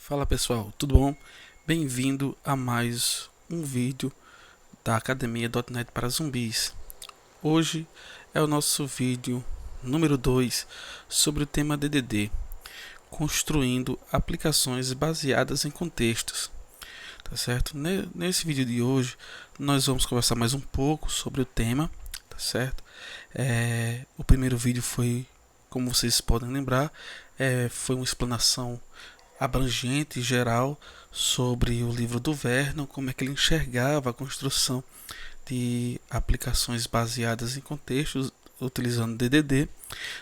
Fala pessoal, tudo bom? Bem-vindo a mais um vídeo da Academia.net para Zumbis. Hoje é o nosso vídeo número 2 sobre o tema DDD, construindo aplicações baseadas em contextos. Tá certo? Nesse vídeo de hoje nós vamos conversar mais um pouco sobre o tema, tá certo? O primeiro vídeo foi, como vocês podem lembrar, foi uma explanação abrangente e geral sobre o livro do Vernon, como é que ele enxergava a construção de aplicações baseadas em contextos utilizando DDD,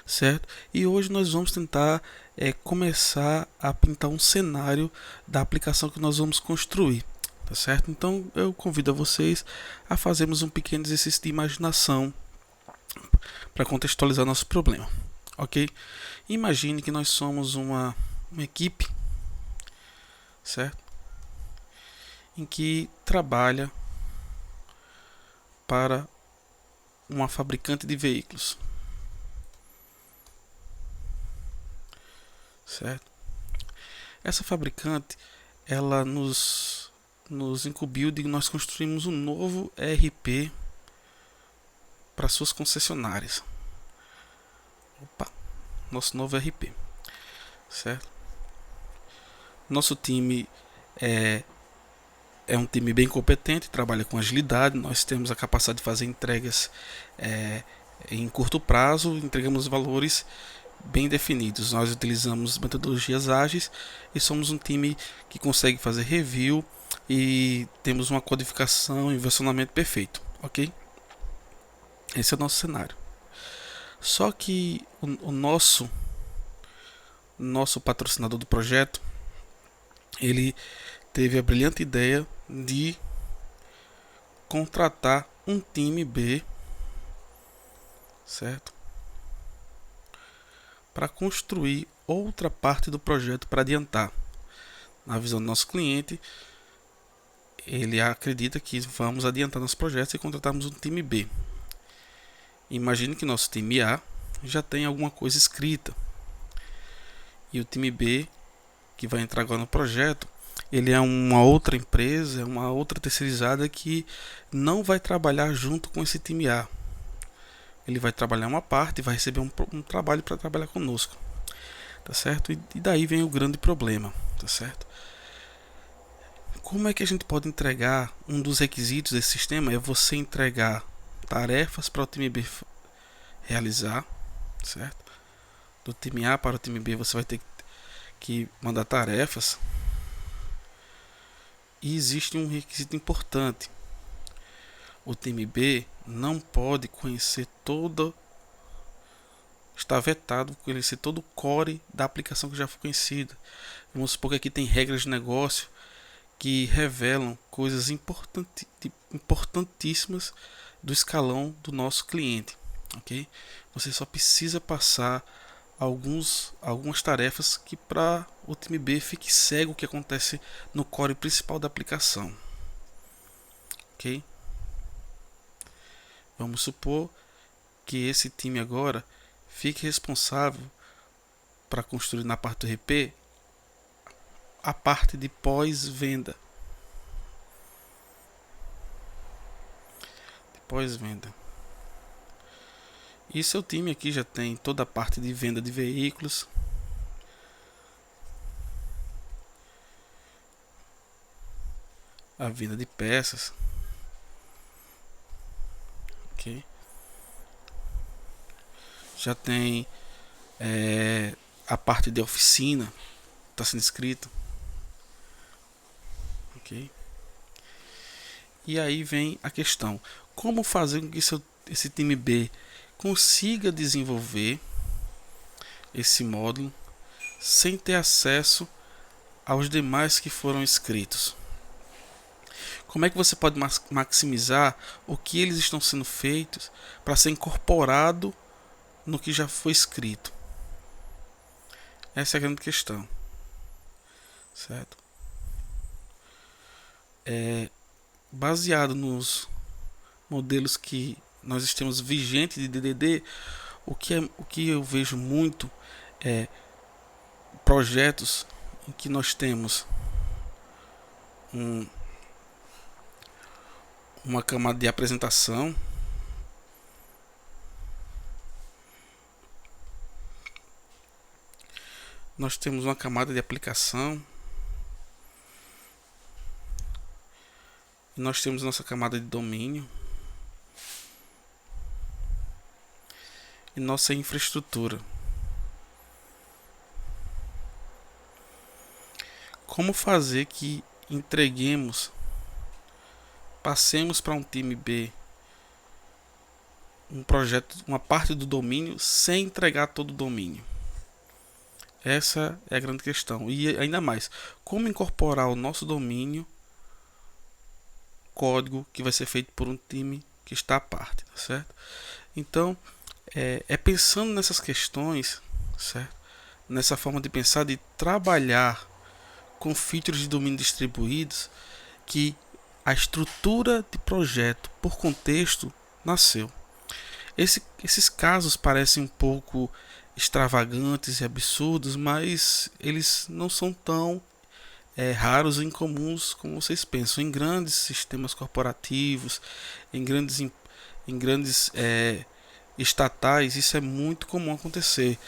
certo? E hoje nós vamos tentar começar a pintar um cenário da aplicação que nós vamos construir, tá certo? Então eu convido a vocês a fazermos um pequeno exercício de imaginação para contextualizar nosso problema, ok? Imagine que nós somos uma equipe, certo? Em que trabalha para uma fabricante de veículos, certo? Essa fabricante, ela nos incumbiu de nós construirmos um novo ERP para suas concessionárias. Opa, nosso novo ERP, certo? Nosso time é um time bem competente, trabalha com agilidade, nós temos a capacidade de fazer entregas em curto prazo, entregamos valores bem definidos. Nós utilizamos metodologias ágeis e somos um time que consegue fazer review e temos uma codificação e versionamento perfeito, ok? Esse é o nosso cenário. Só que o nosso patrocinador do projeto, ele teve a brilhante ideia de contratar um time B, certo? Para construir outra parte do projeto para adiantar. Na visão do nosso cliente, ele acredita que vamos adiantar nosso projeto e contratarmos um time B. Imagine que nosso time A já tem alguma coisa escrita e o time B, que vai entrar agora no projeto, ele é uma outra empresa, é uma outra terceirizada que não vai trabalhar junto com esse time A. Ele vai trabalhar uma parte e vai receber um trabalho para trabalhar conosco, tá certo? E daí vem o grande problema, tá certo? Como é que a gente pode entregar? Um dos requisitos desse sistema é você entregar tarefas para o time B realizar, certo? Do time A para o time B você vai ter que mandar tarefas. E existe um requisito importante: o time B não pode conhecer está vetado conhecer todo o core da aplicação que já foi conhecida. Vamos supor que aqui tem regras de negócio que revelam coisas importantíssimas do escalão do nosso cliente, ok? Você só precisa passar algumas tarefas que para o time B fique cego o que acontece no core principal da aplicação, ok? Vamos supor que esse time agora fique responsável para construir na parte do RP a parte de pós-venda. E seu time aqui já tem toda a parte de venda de veículos, a venda de peças, ok? Já tem a parte de oficina, está sendo escrito, ok? E aí vem a questão: como fazer com que esse time B consiga desenvolver esse módulo sem ter acesso aos demais que foram escritos? Como é que você pode maximizar o que eles estão sendo feitos para ser incorporado no que já foi escrito? Essa é a grande questão, certo? Baseado nos modelos que nós temos vigentes de DDD, o que eu vejo muito é projetos em que nós temos uma camada de apresentação, nós temos uma camada de aplicação e nós temos nossa camada de domínio e nossa infraestrutura. Como fazer que passemos para um time B um projeto, uma parte do domínio sem entregar todo o domínio? Essa é a grande questão. E ainda mais, como incorporar o nosso domínio, código que vai ser feito por um time que está à parte, tá certo? Então, é pensando nessas questões, certo? Nessa forma de pensar, de trabalhar com features de domínio distribuídos, que a estrutura de projeto por contexto nasceu. Esses casos parecem um pouco extravagantes e absurdos, mas eles não são tão raros e incomuns como vocês pensam. Em grandes sistemas corporativos, em grandes estatais, isso é muito comum acontecer,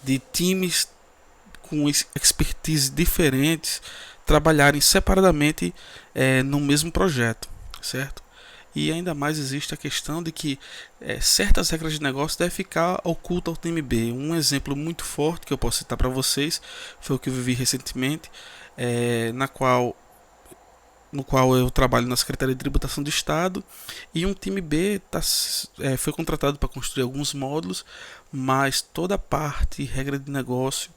de times com expertise diferentes trabalharem separadamente no mesmo projeto, certo? E ainda mais existe a questão de que certas regras de negócio devem ficar ocultas ao time B. Um exemplo muito forte que eu posso citar para vocês foi o que eu vivi recentemente, no qual eu trabalho na Secretaria de Tributação do Estado, e um time B foi contratado para construir alguns módulos, mas toda a parte, regra de negócio,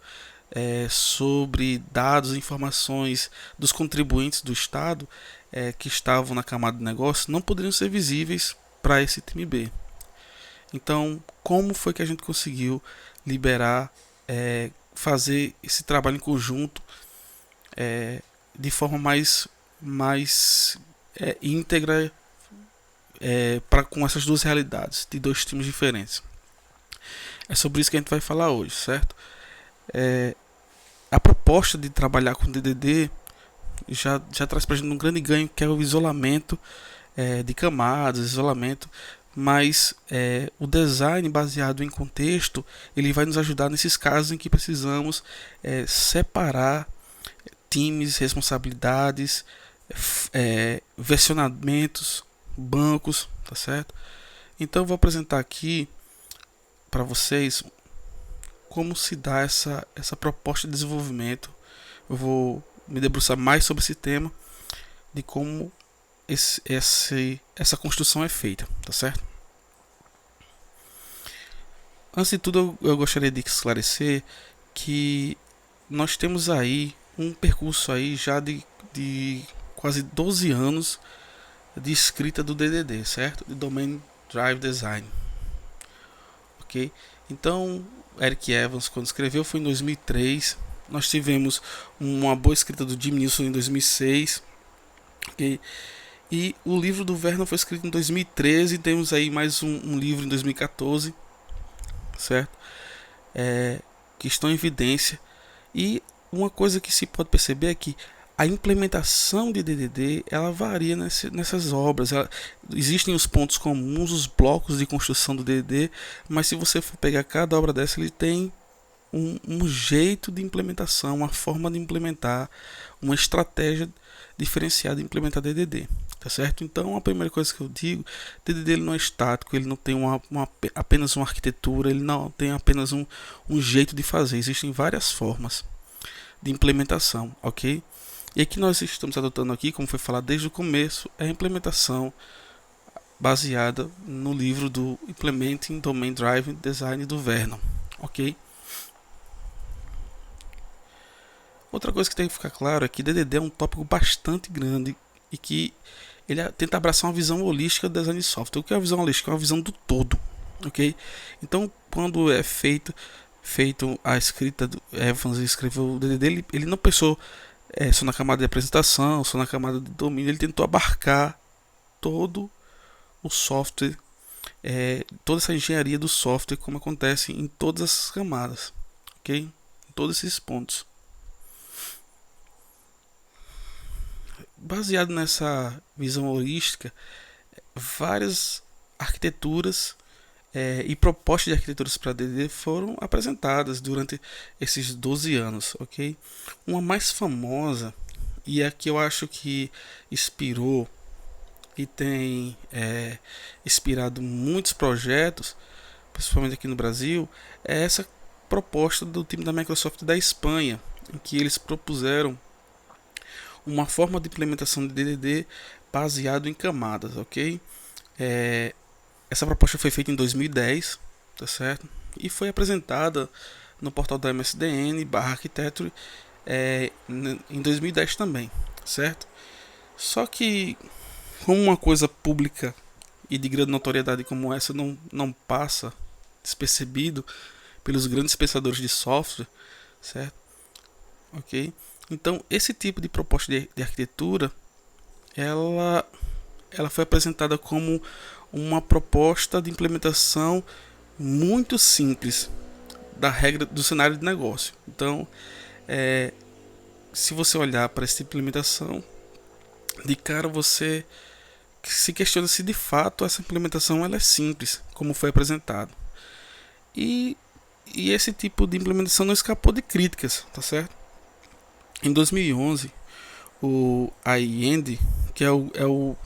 sobre dados e informações dos contribuintes do Estado que estavam na camada de negócio não poderiam ser visíveis para esse time B. Então, como foi que a gente conseguiu liberar, fazer esse trabalho em conjunto de forma mais íntegra com essas duas realidades de dois times diferentes? É sobre isso que a gente vai falar hoje, certo? A proposta de trabalhar com DDD já traz para a gente um grande ganho, que é o isolamento de camadas, isolamento, mas o design baseado em contexto, ele vai nos ajudar nesses casos em que precisamos separar times, responsabilidades, versionamentos, bancos, tá certo? Então eu vou apresentar aqui para vocês como se dá essa proposta de desenvolvimento. Eu vou me debruçar mais sobre esse tema, de como essa construção é feita, tá certo? Antes de tudo, eu gostaria de esclarecer que nós temos aí um percurso aí já de quase 12 anos de escrita do DDD, certo? De Domain Drive Design, ok? Então, Eric Evans, quando escreveu, foi em 2003. Nós tivemos uma boa escrita do Jim Nilsson em 2006, okay? E o livro do Vernon foi escrito em 2013. Temos aí mais um livro em 2014, certo? Que estão em evidência. E uma coisa que se pode perceber é que a implementação de DDD ela varia nessas obras. Existem os pontos comuns, os blocos de construção do DDD, mas se você for pegar cada obra dessa, ele tem um jeito de implementação, uma forma de implementar, uma estratégia diferenciada de implementar DDD, tá certo? Então a primeira coisa que eu digo, DDD ele não é estático, ele não tem apenas uma arquitetura, ele não tem apenas um jeito de fazer, existem várias formas de implementação, ok? E aqui nós estamos adotando aqui, como foi falado desde o começo, é a implementação baseada no livro do Implementing Domain Drive Design do Vernon, ok? Outra coisa que tem que ficar claro é que DDD é um tópico bastante grande e que ele tenta abraçar uma visão holística do design de software. O que é a visão holística? É uma visão do todo, ok? Então, quando é feito a escrita do Evans escreveu o DDD, ele não pensou só na camada de apresentação, só na camada de domínio, ele tentou abarcar todo o software, toda essa engenharia do software, como acontece em todas essas camadas, ok? Em todos esses pontos. baseado nessa visão holística, várias arquiteturas e propostas de arquiteturas para DDD foram apresentadas durante esses 12 anos, ok? Uma mais famosa e a que eu acho que inspirou e tem inspirado muitos projetos, principalmente aqui no Brasil, é essa proposta do time da Microsoft da Espanha, em que eles propuseram uma forma de implementação de DDD baseado em camadas, ok? Essa proposta foi feita em 2010, tá certo? E foi apresentada no portal da MSDN/Architecture em 2010 também, certo? Só que, como uma coisa pública e de grande notoriedade como essa não passa despercebido pelos grandes pensadores de software, certo? Ok? Então, esse tipo de proposta de arquitetura, ela foi apresentada como uma proposta de implementação muito simples da regra do cenário de negócio. Então, se você olhar para essa implementação, de cara você se questiona se de fato essa implementação ela é simples, como foi apresentado. E esse tipo de implementação não escapou de críticas, tá certo? Em 2011, o Allende, que é o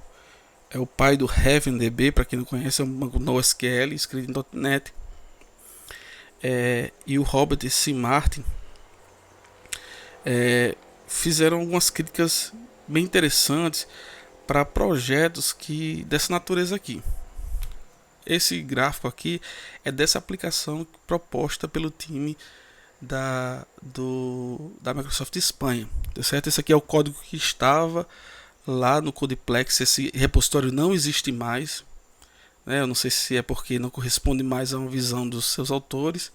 pai do HeavenDB, para quem não conhece, é um banco NoSQL escrito em .NET, e o Robert C. Martin fizeram algumas críticas bem interessantes para projetos dessa natureza aqui. Esse gráfico aqui é dessa aplicação proposta pelo time da Microsoft Espanha, tá certo? Esse aqui é o código que estava lá no Codeplex. Esse repositório não existe mais, né? Eu não sei se é porque não corresponde mais a uma visão dos seus autores,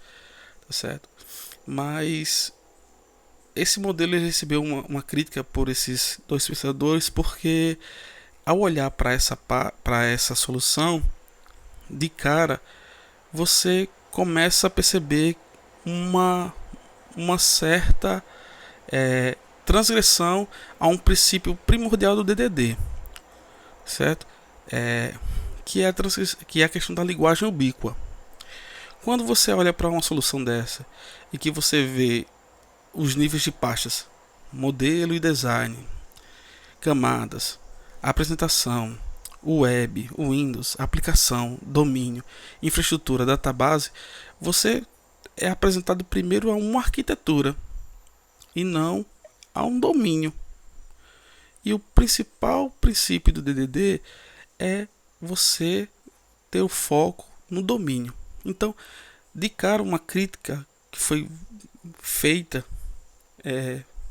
tá certo? Mas esse modelo ele recebeu uma crítica por esses dois pensadores, porque ao olhar para essa solução, de cara você começa a perceber uma certa transgressão a um princípio primordial do DDD, certo? Que é a questão da linguagem ubíqua. Quando você olha para uma solução dessa e que você vê os níveis de pastas, modelo e design, camadas, apresentação, o web, o Windows, aplicação, domínio, infraestrutura, database, você é apresentado primeiro a uma arquitetura e não a um domínio. E o principal princípio do DDD é você ter o foco no domínio. Então, de cara, uma crítica que foi feita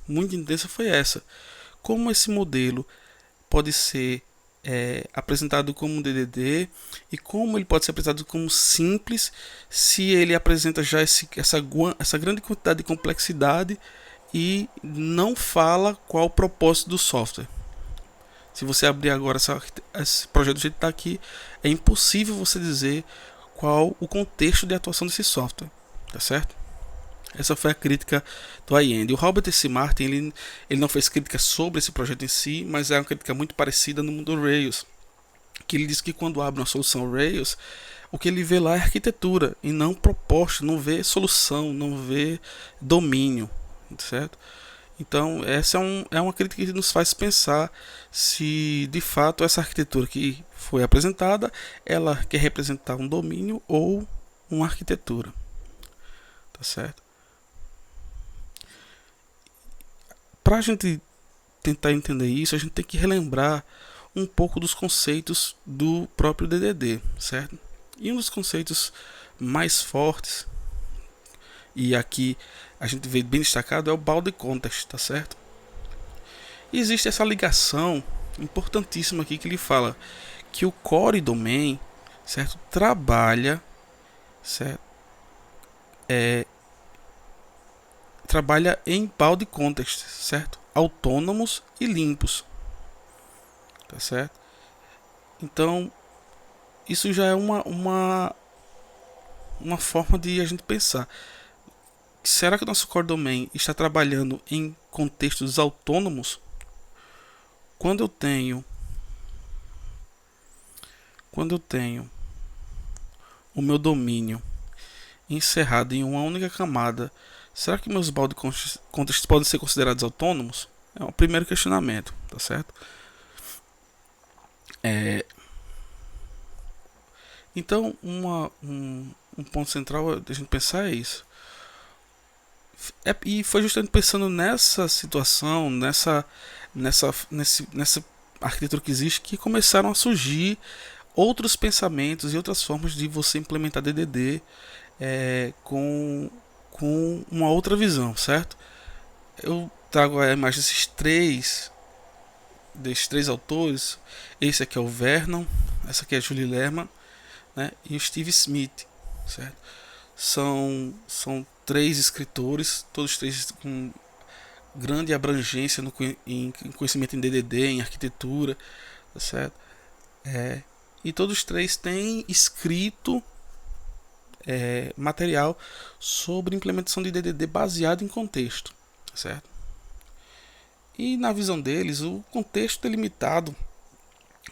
muito intensa foi essa: como esse modelo pode ser apresentado como um DDD e como ele pode ser apresentado como simples se ele apresenta já essa grande quantidade de complexidade e não fala qual o propósito do software. Se você abrir agora esse projeto do jeito que está aqui, é impossível você dizer qual o contexto de atuação desse software, tá certo? Essa foi a crítica do Allende. O Robert C. Martin ele não fez crítica sobre esse projeto em si, mas é uma crítica muito parecida no mundo Rails, que ele diz que quando abre uma solução Rails, o que ele vê lá é arquitetura e não proposta, não vê solução, não vê domínio, certo? Então essa é uma crítica que nos faz pensar se de fato essa arquitetura que foi apresentada, ela quer representar um domínio ou uma arquitetura, tá certo? Para a gente tentar entender isso, a gente tem que relembrar um pouco dos conceitos do próprio DDD, certo? E um dos conceitos mais fortes, e aqui a gente vê bem destacado, é o Bounded Context, tá certo? E existe essa ligação importantíssima aqui que ele fala que o Core Domain, certo, trabalha, certo, trabalha em Bounded Context, certo? Autônomos e limpos, tá certo? Então isso já é uma forma de a gente pensar: será que o nosso Core Domain está trabalhando em contextos autônomos quando eu tenho o meu domínio encerrado em uma única camada, será que meus balde contextos podem ser considerados autônomos? É o primeiro questionamento, tá certo? Então, um ponto central da gente pensar é isso. E foi justamente pensando nessa situação, nessa arquitetura que existe, que começaram a surgir outros pensamentos e outras formas de você implementar DDD com uma outra visão, certo? Eu trago a imagem desses três autores. Esse aqui é o Vernon, essa aqui é a Julie Lerman, né, e o Steve Smith, certo? São três escritores, todos três com grande abrangência em conhecimento em DDD, em arquitetura, tá certo? E todos três têm escrito material sobre implementação de DDD baseado em contexto, tá certo? E na visão deles, o contexto delimitado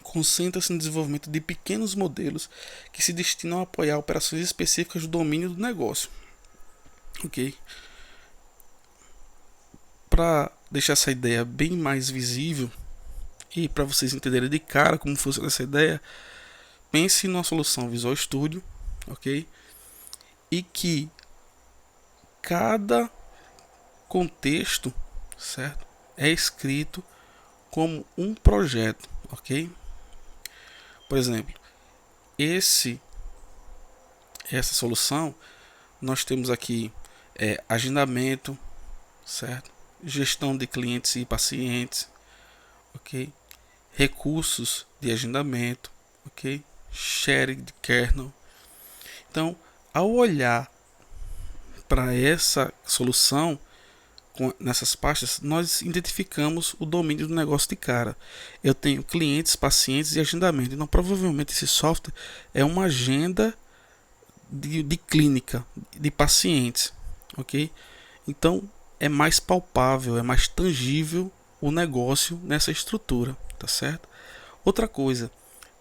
concentra-se no desenvolvimento de pequenos modelos que se destinam a apoiar operações específicas do domínio do negócio. Ok? Para deixar essa ideia bem mais visível e para vocês entenderem de cara como funciona essa ideia, pense numa solução Visual Studio, ok? E que cada contexto, certo, é escrito como um projeto, ok? Por exemplo, essa solução, nós temos aqui agendamento, certo? Gestão de clientes e pacientes, ok? Recursos de agendamento, ok? Sharing de kernel. Então, ao olhar para essa solução nessas pastas, nós identificamos o domínio do negócio de cara. Eu tenho clientes, pacientes e agendamento. Então, provavelmente esse software é uma agenda de clínica, de pacientes, ok? Então, é mais palpável, é mais tangível o negócio nessa estrutura, tá certo? Outra coisa,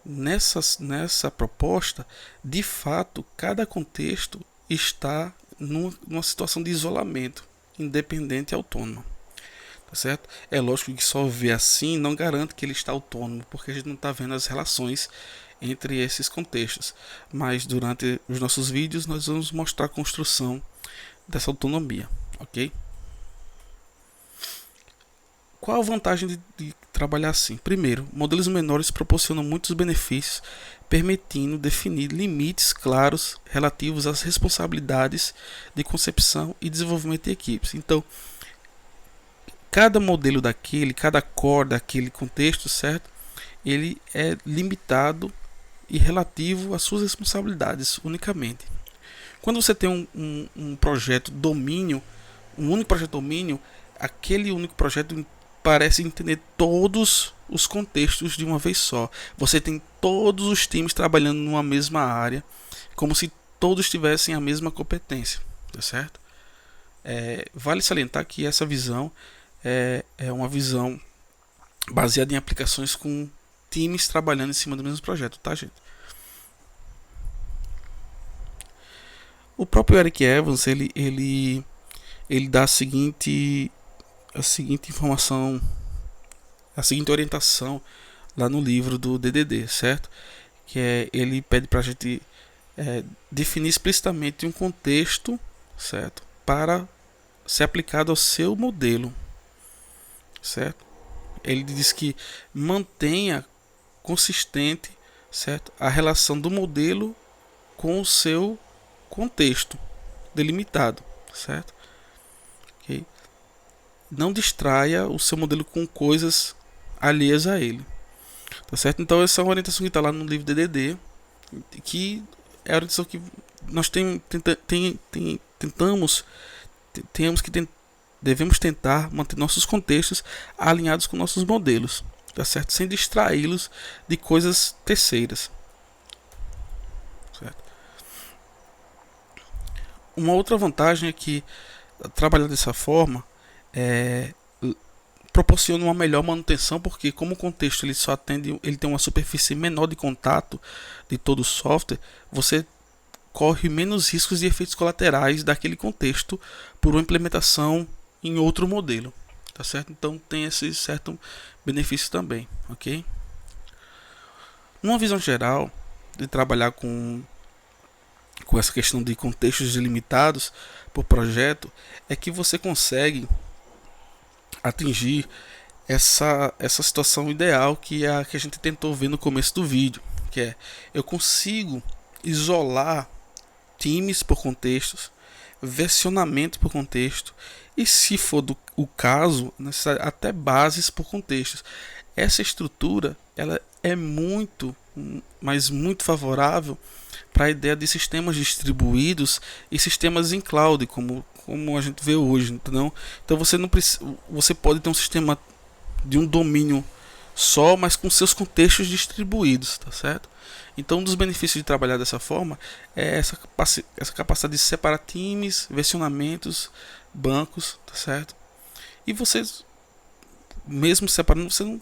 nessa proposta, de fato, cada contexto está numa situação de isolamento, independente e autônomo, tá certo? É lógico que só ver assim não garante que ele está autônomo, porque a gente não está vendo as relações entre esses contextos, mas durante os nossos vídeos nós vamos mostrar a construção dessa autonomia, ok? Qual a vantagem de trabalhar assim? Primeiro, modelos menores proporcionam muitos benefícios, permitindo definir limites claros relativos às responsabilidades de concepção e desenvolvimento de equipes. Então, cada modelo cada core daquele contexto, certo? Ele é limitado e relativo às suas responsabilidades unicamente. Quando você tem um projeto domínio, um único projeto domínio, aquele único projeto parece entender todos os contextos de uma vez só. Você tem todos os times trabalhando numa mesma área, como se todos tivessem a mesma competência, tá certo? Vale salientar que essa visão é uma visão baseada em aplicações com times trabalhando em cima do mesmo projeto, tá, gente? O próprio Eric Evans, ele dá a seguinte informação, a seguinte orientação lá no livro do DDD, certo? Que ele pede para a gente definir explicitamente um contexto, certo? Para ser aplicado ao seu modelo, certo? Ele diz que mantenha consistente, certo? A relação do modelo com o seu contexto delimitado, certo? Okay? Não distraia o seu modelo com coisas alheias a ele, tá certo? Então essa é uma orientação que está lá no livro DDD, que é a orientação que nós devemos tentar manter nossos contextos alinhados com nossos modelos, tá certo? Sem distraí-los de coisas terceiras, certo? Uma outra vantagem é que trabalhar dessa forma proporciona uma melhor manutenção, porque como o contexto ele tem uma superfície menor de contato de todo o software, você corre menos riscos de efeitos colaterais daquele contexto por uma implementação em outro modelo, tá certo? Então tem esse certo benefício também, ok? Numa visão geral de trabalhar com essa questão de contextos delimitados por projeto, é que você consegue atingir essa situação ideal, que é a que a gente tentou ver no começo do vídeo, que é: eu consigo isolar times por contextos, versionamento por contexto, e se for o caso, até bases por contextos. Essa estrutura ela é muito, mas muito favorável para a ideia de sistemas distribuídos e sistemas em cloud, como a gente vê hoje, entendeu? Então você não precisa, você pode ter um sistema de um domínio só, mas com seus contextos distribuídos, tá certo? Então, um dos benefícios de trabalhar dessa forma é essa capacidade de separar times, versionamentos, bancos, tá certo? E você, mesmo separando, você não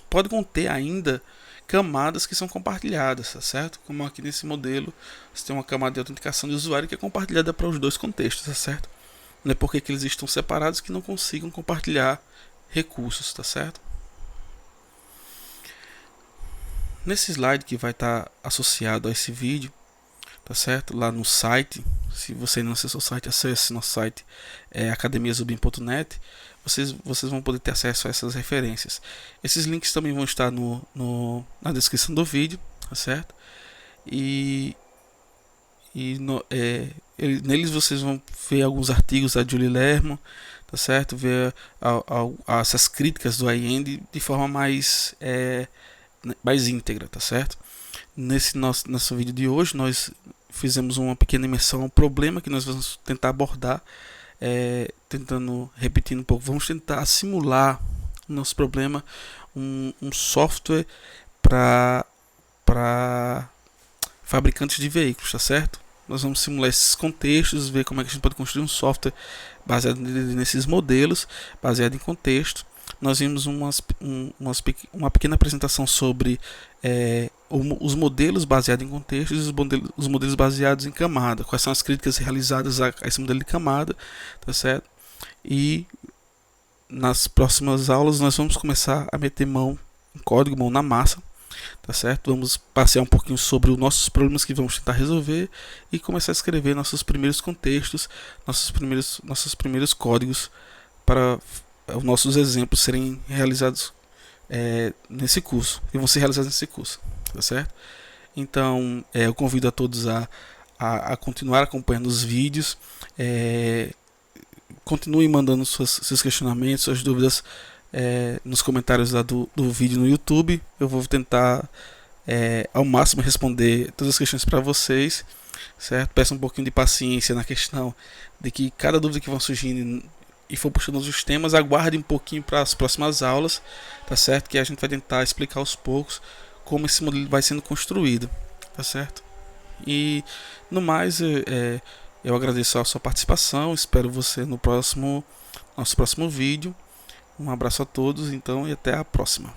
pode conter ainda camadas que são compartilhadas, tá certo? Como aqui nesse modelo, você tem uma camada de autenticação de usuário que é compartilhada para os dois contextos, tá certo? Não é porque eles estão separados que não consigam compartilhar recursos, tá certo? Nesse slide que vai estar associado a esse vídeo, tá certo? Lá no site, se você não acessou o site, acesse nosso site, academiazubim.net. Vocês vão poder ter acesso a essas referências. Esses links também vão estar na descrição do vídeo, tá certo? Neles vocês vão ver alguns artigos da Julie Lerman, tá certo? Ver essas críticas do iEnd de forma mais íntegra, tá certo? Nesse nosso vídeo de hoje, nós fizemos uma pequena imersão ao problema que nós vamos tentar abordar, repetindo um pouco, vamos tentar simular o nosso problema, um software para fabricantes de veículos, tá certo? Nós vamos simular esses contextos, ver como é que a gente pode construir um software baseado nesses modelos, baseado em contexto. Nós vimos uma pequena apresentação sobre os modelos baseados em contextos e os modelos baseados em camada. Quais são as críticas realizadas a esse modelo de camada, tá certo? E nas próximas aulas nós vamos começar a meter mão em código, mão na massa, tá certo? Vamos passear um pouquinho sobre os nossos problemas que vamos tentar resolver e começar a escrever nossos primeiros contextos, nossos primeiros códigos para os nossos exemplos serem realizados nesse curso, e vão ser realizados nesse curso, tá certo? Então eu convido a todos a continuar acompanhando os vídeos, continue mandando seus questionamentos, suas dúvidas nos comentários lá do vídeo no YouTube. Eu vou tentar ao máximo responder todas as questões para vocês, certo? Peço um pouquinho de paciência na questão de que cada dúvida que vão surgindo e for puxando os temas, aguarde um pouquinho para as próximas aulas, tá certo? Que a gente vai tentar explicar aos poucos como esse modelo vai sendo construído, tá certo? E no mais, eu agradeço a sua participação, espero você no nosso próximo vídeo. Um abraço a todos, então, e até a próxima.